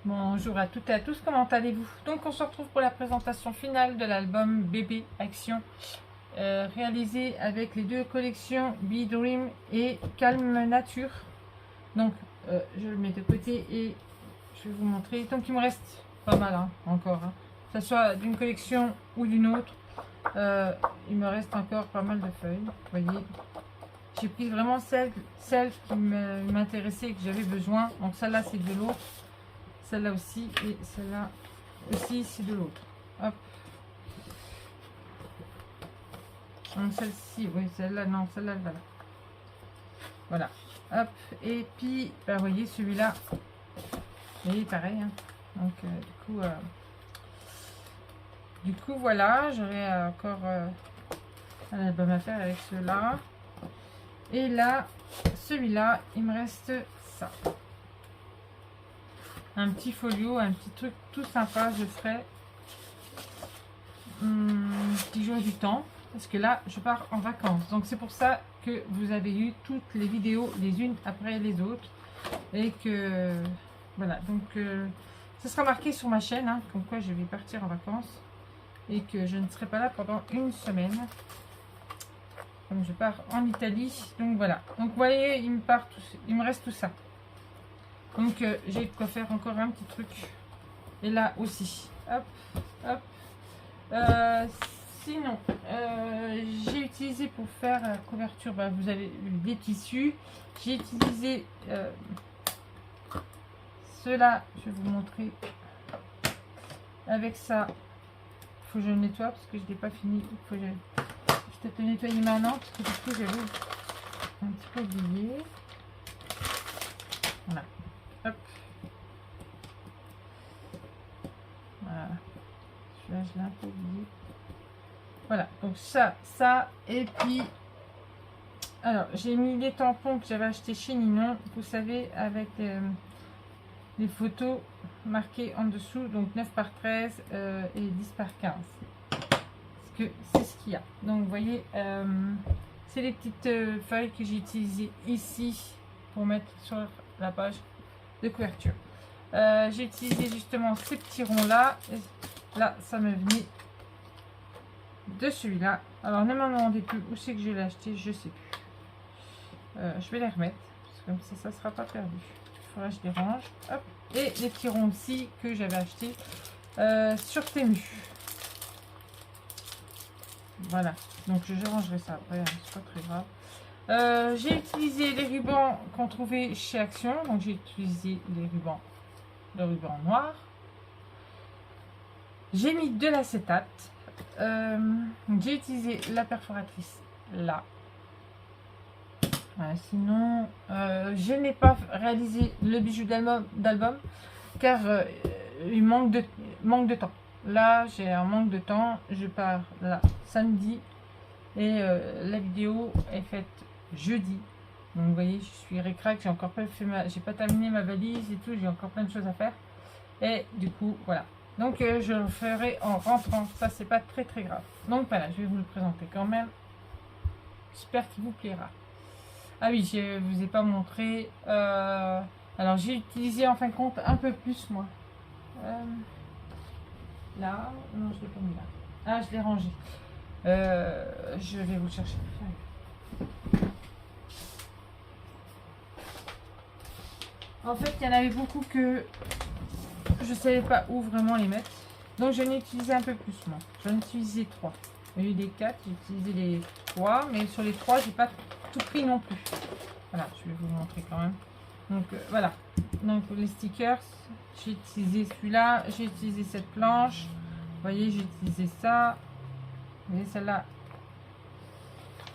Bonjour à toutes et à tous, comment allez-vous? Donc on se retrouve pour la présentation finale de l'album Bébé Action, réalisé avec les deux collections Be Dream et Calme Nature. Donc je le mets de côté et je vais vous montrer. Donc il me reste pas mal encore, que ce soit d'une collection ou d'une autre. Il me reste encore pas mal de feuilles, vous voyez. J'ai pris vraiment celle qui m'intéressait et que j'avais besoin. Donc celle-là c'est de l'autre. Celle-là aussi et celle-là aussi c'est de l'autre. Hop. Celle-ci, oui, celle-là, non, celle-là, voilà. Voilà. Hop. Et puis, ben, vous voyez, celui-là, et pareil. Donc, du coup, voilà, j'aurai encore un album à faire avec ceux-là. Et là, celui-là, il me reste ça. Un petit folio, un petit truc tout sympa, je ferai petit jour du temps, parce que là je pars en vacances, donc c'est pour ça que vous avez eu toutes les vidéos les unes après les autres, et que voilà, donc ce sera marqué sur ma chaîne, comme quoi je vais partir en vacances et que je ne serai pas là pendant une semaine, comme je pars en Italie. Donc voilà, donc vous voyez, il me reste tout ça. Donc j'ai de quoi faire encore un petit truc. Et là aussi. Hop, hop. Sinon, j'ai utilisé pour faire la couverture, vous avez eu des tissus. J'ai utilisé ceux-là, je vais vous montrer. Avec ça, il faut que je le nettoie parce que je n'ai pas fini. Il faut que je vais peut-être le nettoyer maintenant parce que du coup j'avais un petit peu oublié. Voilà. Hop. Voilà. Celui-là, je l'ai un peu oublié. Voilà. Donc ça, et puis, alors, j'ai mis les tampons que j'avais acheté chez Ninon. Vous savez, avec les photos marquées en dessous. Donc 9 par 13 et 10 par 15. Parce que c'est ce qu'il y a. Donc, vous voyez, c'est les petites feuilles que j'ai utilisées ici pour mettre sur la page de couverture. J'ai utilisé justement ces petits ronds là. Et là, ça me venait de celui-là. Alors, ne m'en demandez plus où c'est que je l'ai acheté, je sais plus. Je vais les remettre, parce que comme ça ne sera pas perdu. Il faudra que je les range. Hop. Et les petits ronds aussi que j'avais acheté sur Temu. Voilà. Donc, je rangerai ça après, c'est pas très grave. J'ai utilisé les rubans qu'on trouvait chez Action. Donc, j'ai utilisé les rubans, le ruban noir. J'ai mis de l'acétate. J'ai utilisé la perforatrice là. Sinon, je n'ai pas réalisé le bijou d'album car il manque de temps. Là, j'ai un manque de temps. Je pars là samedi et la vidéo est faite jeudi. Donc, vous voyez, je suis récrac. J'ai encore pas fait j'ai pas terminé ma valise et tout. J'ai encore plein de choses à faire. Et du coup, voilà. Donc, je le ferai en rentrant. Ça, c'est pas très très grave. Donc, voilà, je vais vous le présenter quand même. J'espère qu'il vous plaira. Ah oui, je vous ai pas montré. Alors, j'ai utilisé en fin de compte un peu plus, moi. Là, non, je l'ai pas mis là. Ah, je l'ai rangé. Je vais vous le chercher. En fait, il y en avait beaucoup que je savais pas où vraiment les mettre. Donc, j'en ai utilisé un peu plus, moi. J'en ai utilisé 3. Il y a eu des 4, j'ai utilisé les 3. Mais sur les 3, j'ai pas tout pris non plus. Voilà, je vais vous montrer quand même. Donc, voilà. Donc, les stickers, j'ai utilisé celui-là. J'ai utilisé cette planche. Vous voyez, j'ai utilisé ça. Vous voyez, celle-là,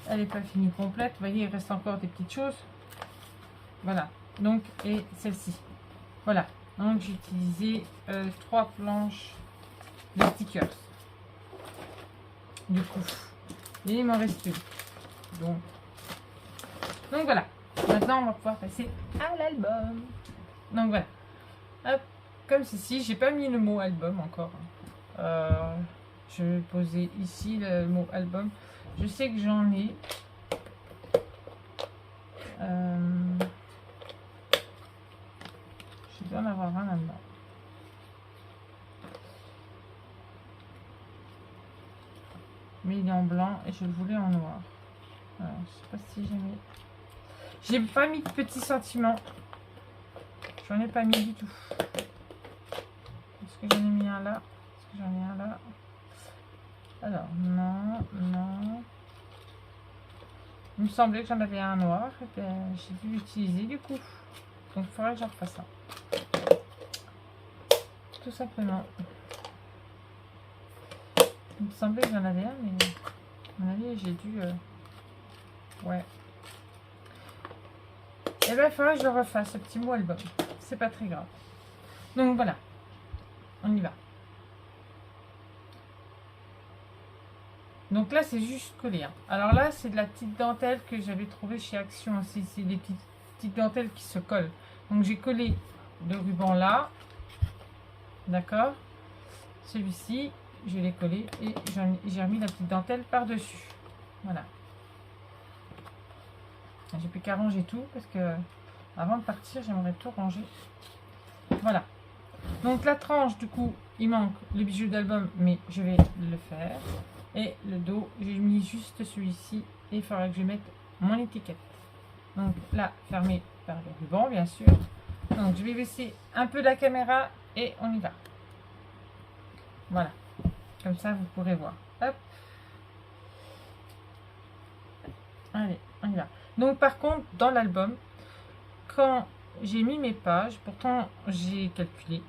elle n'est pas finie complète. Vous voyez, il reste encore des petites choses. Voilà. Donc, et celle-ci. Voilà. Donc, j'ai utilisé 3 planches de stickers. Du coup. Et il m'en reste une. Donc voilà. Maintenant, on va pouvoir passer à l'album. Donc, voilà. Hop. Comme ceci. J'ai pas mis le mot album encore. Je vais poser ici le mot album. Je sais que j'en ai. Je dois en avoir un là-dedans. mais il est en blanc et je le voulais en noir. Alors, je sais pas si j'ai mis... J'ai pas mis de petits sentiments. J'en ai pas mis du tout. Est-ce que j'en ai mis un là? Est-ce que j'en ai un là? Alors, non, non. Il me semblait que j'en avais un noir. Et bien, j'ai dû l'utiliser du coup. Donc, il faudrait que j'en refasse ça. Tout simplement. Il me semblait que j'en avais un, mais à mon avis, j'ai dû... Ouais. Et bien, il faudrait que je le refasse, ce petit mot album. C'est pas très grave. Donc, voilà. On y va. Donc là, c'est juste collé. Hein. Alors là, c'est de la petite dentelle que j'avais trouvée chez Action aussi. C'est des petites dentelles qui se collent. Donc, j'ai collé le ruban là. D'accord. Celui-ci, je l'ai collé et j'ai remis la petite dentelle par-dessus. Voilà. J'ai plus qu'à ranger tout parce que avant de partir, j'aimerais tout ranger. Voilà. Donc la tranche, du coup, il manque le bijou d'album, mais je vais le faire. Et le dos, j'ai mis juste celui-ci et il faudra que je mette mon étiquette. Donc là, fermé par le ruban, bien sûr. Donc je vais baisser un peu la caméra et on y va. Voilà. Comme ça, vous pourrez voir. Hop. Allez, on y va. Donc par contre, dans l'album, quand j'ai mis mes pages, pourtant j'ai calculé,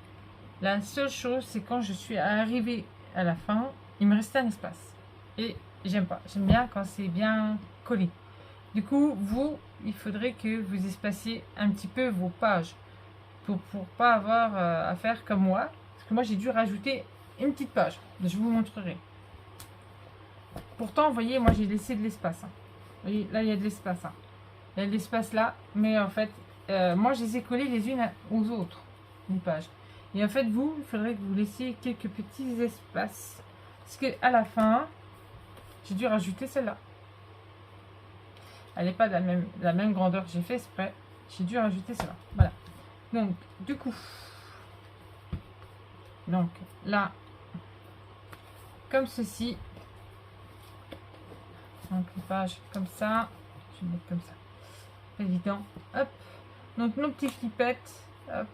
la seule chose, c'est quand je suis arrivée à la fin, il me restait un espace. Et j'aime pas. J'aime bien quand c'est bien collé. Du coup, vous, il faudrait que vous espaciez un petit peu vos pages pour pas avoir à faire comme moi. Parce que moi, j'ai dû rajouter une petite page. Je vous montrerai. Pourtant, vous voyez, moi, j'ai laissé de l'espace. Hein. Vous voyez, là, il y a de l'espace. Hein. Il y a de l'espace là. Mais en fait, moi, je les ai collées les unes aux autres, les pages. Et en fait, vous, il faudrait que vous laissiez quelques petits espaces. Parce que à la fin, j'ai dû rajouter celle-là. Elle n'est pas de la même grandeur que j'ai fait exprès. J'ai dû rajouter celle-là. Voilà. Donc, du coup. Donc, là, comme ceci. Donc, une page comme ça. Je vais mettre comme ça. Évident. Hop. Donc, nos petits flipettes. Hop.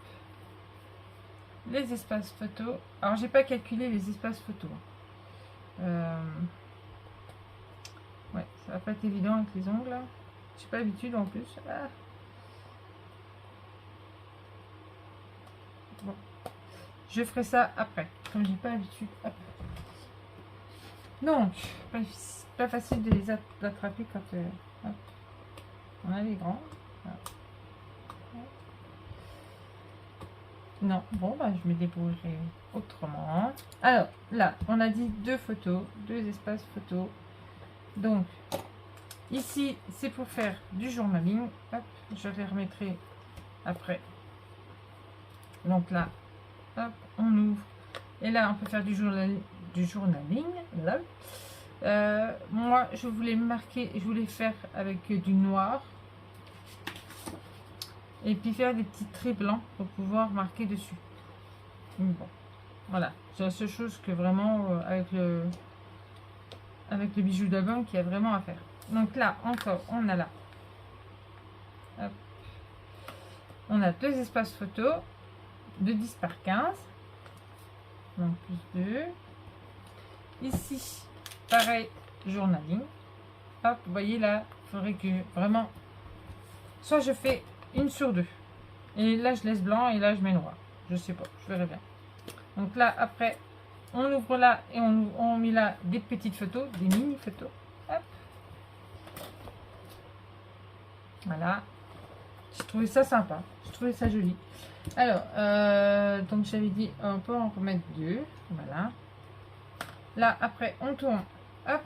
Les espaces photos. Alors, j'ai pas calculé les espaces photos. Ouais, ça va pas être évident avec les ongles. J'ai pas l'habitude en plus. Ah. Bon. Je ferai ça après. Comme j'ai pas l'habitude. Donc, pas facile de les attraper quand on a les grands. Voilà. Non, bon, bah, je me débrouillerai autrement. Alors, là, on a dit 2 photos, 2 espaces photos. Donc, ici, c'est pour faire du journaling. Hop, je les remettrai après. Donc là, hop, on ouvre. Et là, on peut faire du journaling. Là. Moi, je voulais marquer, je voulais faire avec du noir. Et puis faire des petits traits blancs pour pouvoir marquer dessus. Bon, voilà. C'est la seule chose que vraiment avec le bijou d'album qu'il y a vraiment à faire. Donc là, encore, on a là. Hop. On a 2 espaces photos de 10 par 15. Donc plus 2. Ici, pareil, journaling. Hop, vous voyez là, il faudrait que vraiment, soit je fais 1 sur 2. Et là, je laisse blanc et là, je mets noir. Je sais pas, je verrai bien. Donc là, après, on ouvre là et on met là des petites photos, des mini photos. Hop. Voilà. J'ai trouvé ça sympa. J'ai trouvé ça joli. Alors, donc j'avais dit, on peut en remettre 2. Voilà. Là, après, on tourne. Hop.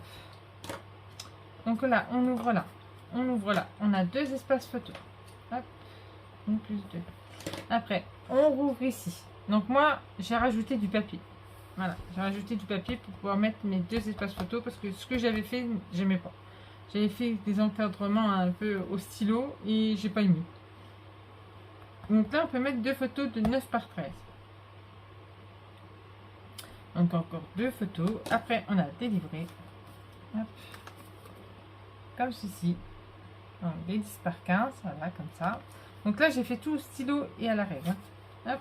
Donc là, on ouvre là. On ouvre là. On a 2 espaces photos. Hop. Donc plus 2. Après, on rouvre ici. Donc moi, j'ai rajouté du papier. Voilà, j'ai rajouté du papier pour pouvoir mettre mes 2 espaces photos parce que ce que j'avais fait, j'aimais pas. J'avais fait des encadrements un peu au stylo et j'ai pas aimé. Donc là, on peut mettre 2 photos de 9 par 13. Donc encore 2 photos. Après, on a délivré. Hop. Comme ceci. Donc, des 10 par 15, voilà, comme ça. Donc là, j'ai fait tout au stylo et à la règle. Hop.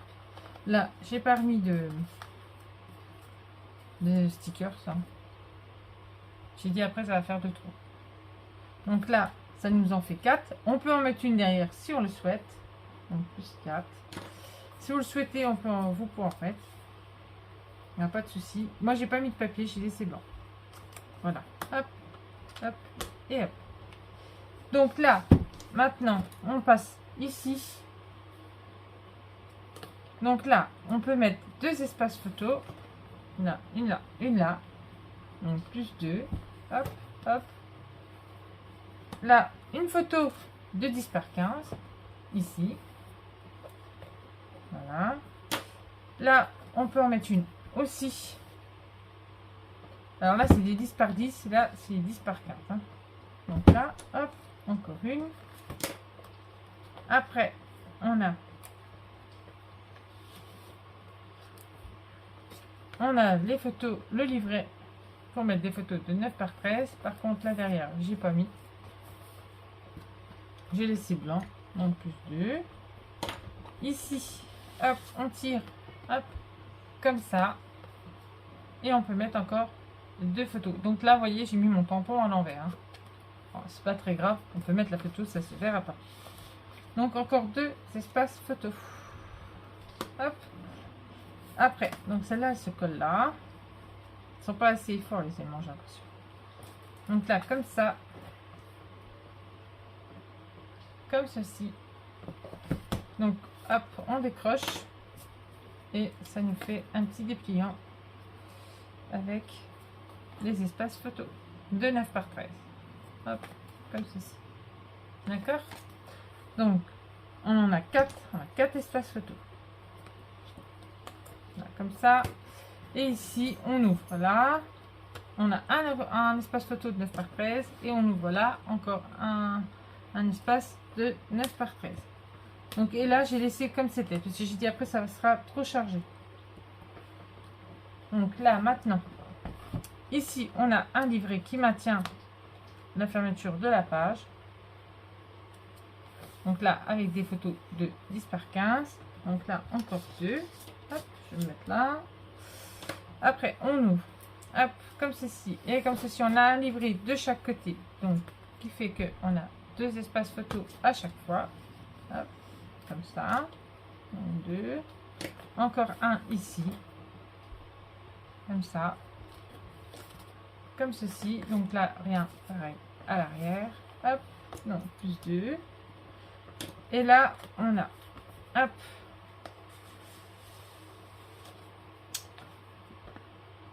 Là, j'ai pas remis de stickers. Hein. J'ai dit après, ça va faire 2 trous. Donc là, ça nous en fait 4. On peut en mettre une derrière si on le souhaite. Donc plus 4. Si vous le souhaitez, on peut vous pouvez en mettre. Il n'y a pas de souci. Moi, j'ai pas mis de papier, j'ai laissé blanc. Voilà. Hop, hop et hop. Donc là, maintenant, on passe ici. Donc là, on peut mettre 2 espaces photos. Là, une là, une là. Donc plus 2. Hop, hop. Là, une photo de 10 par 15. Ici. Voilà. Là, on peut en mettre une aussi. Alors là, c'est des 10 par 10. Là, c'est 10 par 15. Hein. Donc là, hop, encore une. Après, on a les photos, le livret pour mettre des photos de 9 par 13. Par contre, là derrière, j'ai pas mis. J'ai laissé blanc. Donc plus 2. Ici, hop, on tire, hop, comme ça. Et on peut mettre encore 2 photos. Donc là, vous voyez, j'ai mis mon tampon à l'envers. Hein. C'est pas très grave, on peut mettre la photo, ça se verra pas. Donc encore 2 espaces photos. Hop. Après, donc celle-là, elle se colle là. Ils sont pas assez forts les éléments, j'ai l'impression. Donc là, comme ça. Comme ceci. Donc, hop, on décroche. Et ça nous fait un petit dépliant avec les espaces photos de 9 par 13. Hop, comme ceci. D'accord? Donc, on en a 4. On a 4 espaces photos. Voilà, comme ça. Et ici, on ouvre là. On a un espace photo de 9 par 13. Et on ouvre là encore un espace de 9 par 13. Donc, et là, j'ai laissé comme c'était. Parce que j'ai dit après, ça sera trop chargé. Donc là, maintenant, ici, on a un livret qui maintient la fermeture de la page. Donc là, avec des photos de 10 par 15. Donc là, encore 2. Hop, je vais me mettre là. Après, on ouvre. Hop, comme ceci. Et comme ceci, on a un livret de chaque côté. Donc, qui fait que on a 2 espaces photos à chaque fois. Hop, comme ça. 2. Encore un ici. Comme ça. Comme ceci. Donc là, rien. Pareil. À l'arrière. Hop. Non, plus 2. Et là, on a. Hop.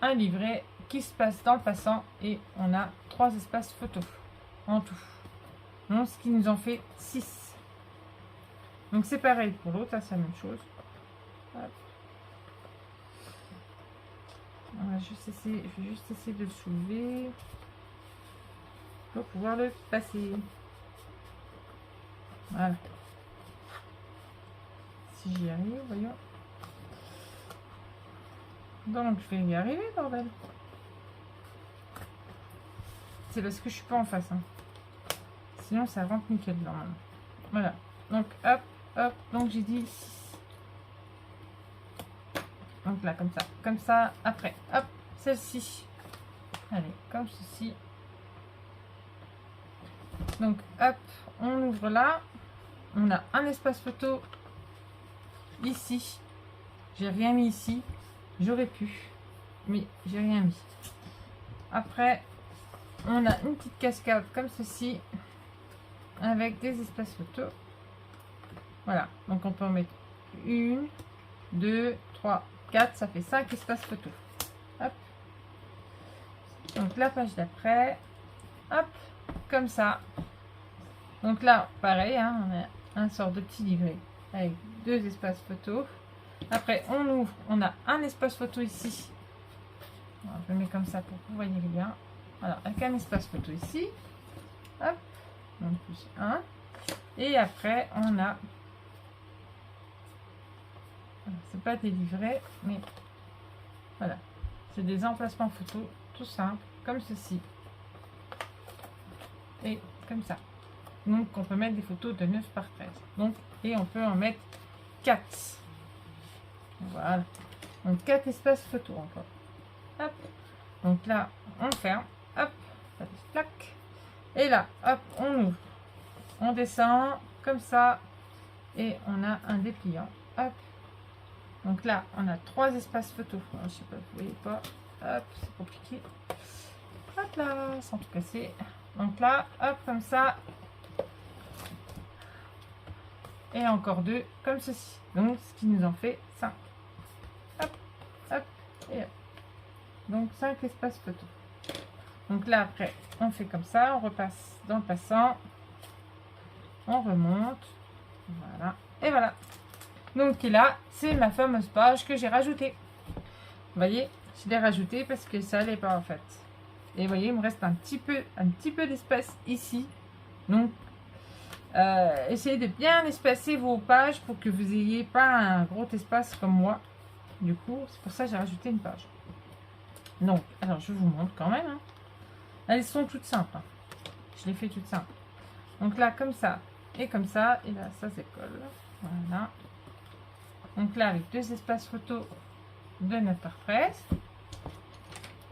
Un livret qui se passe dans le passant. Et on a 3 espaces photos. En tout. Donc, ce qui nous en fait 6. Donc c'est pareil pour l'autre, c'est la même chose. Hop. On va juste essayer, je vais juste essayer de le soulever pour pouvoir le passer. Voilà. Si j'y arrive, voyons. Donc je vais y arriver, bordel. C'est parce que je suis pas en face. Hein. Sinon ça rentre nickel normalement. Voilà. Donc hop. Hop, donc j'ai dit 6. Donc là, comme ça, après, hop, celle-ci. Allez, comme ceci. Donc, hop, on ouvre là. On a un espace photo ici. J'ai rien mis ici. J'aurais pu, mais j'ai rien mis. Après, on a une petite cascade comme ceci, avec des espaces photos. Voilà, donc on peut en mettre 1, 2, 3, 4, ça fait 5 espaces photos. Hop. Donc la page d'après, hop, comme ça. Donc là, pareil, hein, on a un sort de petit livret avec 2 espaces photos. Après, on ouvre, on a un espace photo ici. Alors, je le mets comme ça pour que vous voyez bien. Alors, avec un espace photo ici. Hop, donc plus 1. Et après, on a... C'est pas des livrets, mais voilà. C'est des emplacements photos tout simple, comme ceci. et comme ça. Donc on peut mettre des photos de 9 par 13. Donc, et on peut en mettre 4. Voilà. Donc 4 espaces photo encore. Hop. Donc là, on ferme. Hop. Plaque. Et là, hop, on ouvre. On descend comme ça. Et on a un dépliant. Hop. Donc là, on a 3 espaces photo. Alors, je sais pas, vous voyez pas. Hop, c'est compliqué. Hop là, sans tout casser. Donc là, hop, comme ça. Et encore 2, comme ceci. Donc, ce qui nous en fait 5. Hop, hop, et hop. Donc, 5 espaces photo. Donc là, après, on fait comme ça. On repasse dans le passant. On remonte. Voilà. Et voilà. Donc là, c'est ma fameuse page que j'ai rajoutée. Vous voyez, je l'ai rajoutée parce que ça n'allait pas en fait. Et vous voyez, il me reste un petit peu d'espace ici. Donc, essayez de bien espacer vos pages pour que vous n'ayez pas un gros espace comme moi. Du coup, c'est pour ça que j'ai rajouté une page. Donc, alors je vous montre quand même. Hein. Elles sont toutes simples. Hein. Je les fais toutes simples. Donc là, comme ça et comme ça. Et là, ça se colle. Voilà. Donc là, avec 2 espaces photo de 9 par 13.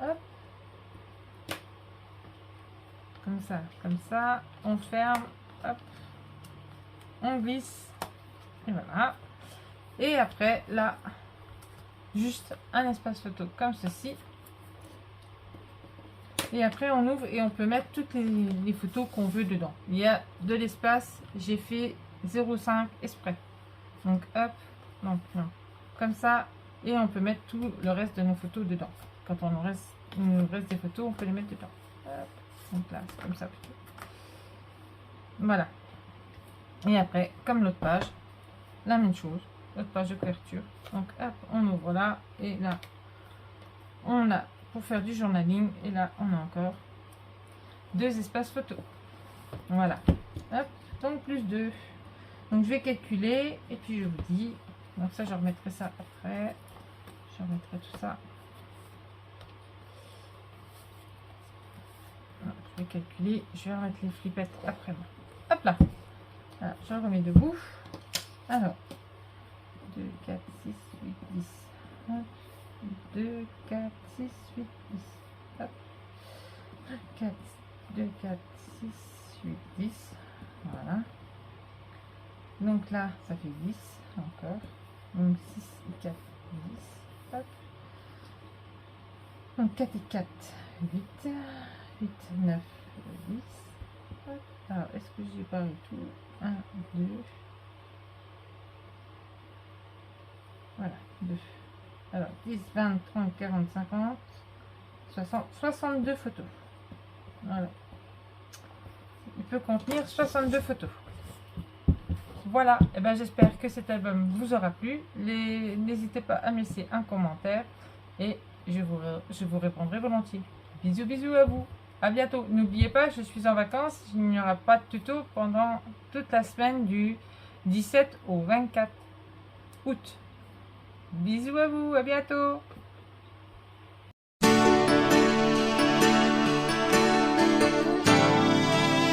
Hop. Comme ça. On ferme. Hop. On glisse. Et voilà. Et après, là, juste un espace photo comme ceci. Et après, on ouvre et on peut mettre toutes les photos qu'on veut dedans. Il y a de l'espace. J'ai fait 0,5 exprès. Donc, hop. Donc, non. Comme ça. Et on peut mettre tout le reste de nos photos dedans. Quand il nous reste des photos, on peut les mettre dedans. Hop. Donc là, c'est comme ça plutôt. Voilà. Et après, comme l'autre page, la même chose. L'autre page de couverture. Donc, hop, on ouvre là. Et là, on a pour faire du journaling. Et là, on a encore 2 espaces photo. Voilà. Hop. Donc, plus 2. Donc, je vais calculer. Et puis, je vous dis. Donc, ça, je remettrai ça après. Je remettrai tout ça. Alors, je vais calculer. Je vais remettre les flippettes après moi. Hop là. Alors, je remets debout. Alors, 2, 4, 6, 8, 10. Hop. 2, 4, 6, 8, 10. Hop. 4, 2, 4, 6, 8, 10. Voilà. Donc là, ça fait 10 encore. Donc 6 et 4, 10. Hop. Donc 4 et 4, 8. 8, 9, 10. Hop. Alors, est-ce que j'ai pas eu tout? 1, 2. Voilà, 2. Alors, 10, 20, 30, 40, 50, 60, 62 photos. Voilà. Il peut contenir 62 photos. Voilà, et ben j'espère que cet album vous aura plu. N'hésitez pas à me laisser un commentaire et je vous répondrai volontiers. Bisous, bisous à vous. À bientôt. N'oubliez pas, je suis en vacances. Il n'y aura pas de tuto pendant toute la semaine du 17 au 24 août. Bisous à vous, à bientôt.